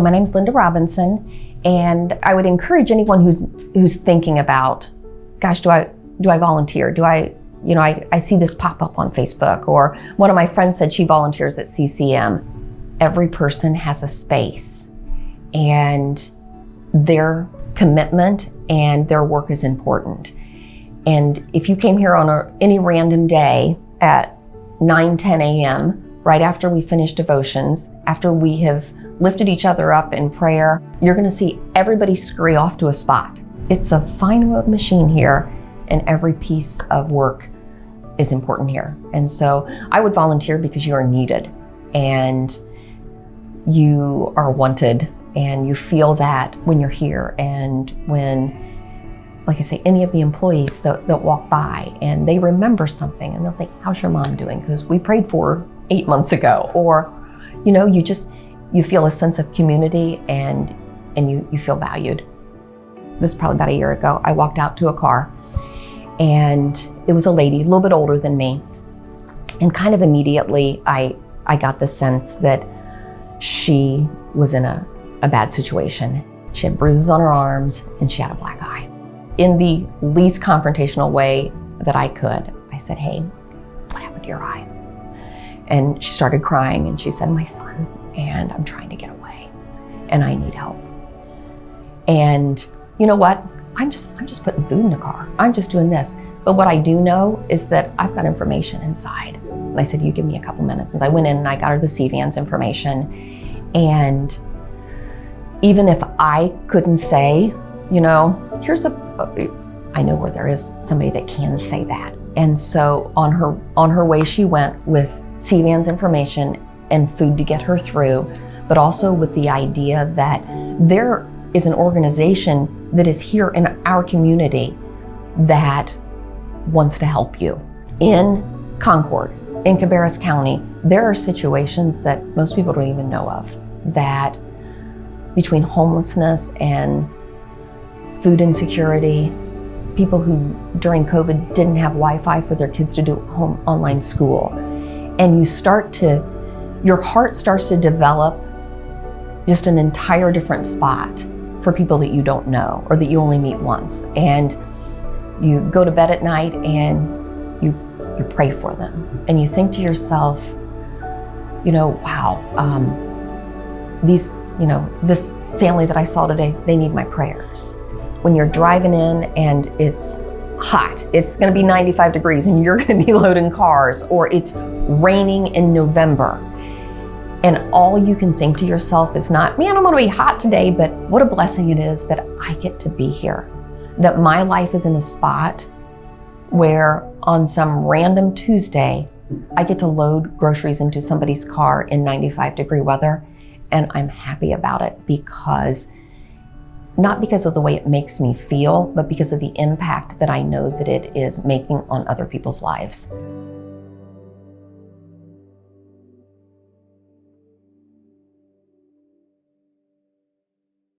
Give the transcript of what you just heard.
My name's Linda Robinson, and I would encourage anyone who's thinking about, gosh, do I volunteer? I see this pop up on Facebook, or one of my friends said she volunteers at CCM. Every person has a space, and their commitment and their work is important. And if you came here on any random day at 9-10 a.m., right after we finish devotions, after we have lifted each other up in prayer, you're going to see everybody scurry off to a spot. It's a fine-oiled machine here, and every piece of work is important here. And so I would volunteer because you are needed, and you are wanted, and you feel that when you're here, and when, like I say, any of the employees that walk by and they remember something and they'll say, "How's your mom doing? Because we prayed for her 8 months ago." Or, you feel a sense of community, and you feel valued. This is probably about a year ago. I walked out to a car, and it was a lady, a little bit older than me. And kind of immediately, I got the sense that she was in a bad situation. She had bruises on her arms, and she had a black eye. In the least confrontational way that I could, I said, "Hey, what happened to your eye?" And she started crying, and she said, "My son, and I'm trying to get away, and I need help." And you know what? I'm just putting food in the car. I'm just doing this. But what I do know is that I've got information inside. And I said, "You give me a couple minutes." And I went in and I got her the CVAN's information. And even if I couldn't say, I know where there is somebody that can say that. And so on her way, she went with CVAN's information and food to get her through, but also with the idea that there is an organization that is here in our community that wants to help you. In Concord, in Cabarrus County, there are situations that most people don't even know of, that between homelessness and food insecurity, people who during COVID didn't have Wi-Fi for their kids to do home online school, and your heart starts to develop just an entire different spot for people that you don't know or that you only meet once. And you go to bed at night and you pray for them, and you think to yourself, wow, this family that I saw today, they need my prayers. When you're driving in and it's hot, it's going to be 95 degrees and you're going to be loading cars, or it's raining in November, and all you can think to yourself is not, "Man, I'm going to be hot today," but what a blessing it is that I get to be here, that my life is in a spot where on some random Tuesday, I get to load groceries into somebody's car in 95 degree weather, and I'm happy about it not because of the way it makes me feel, but because of the impact that I know that it is making on other people's lives.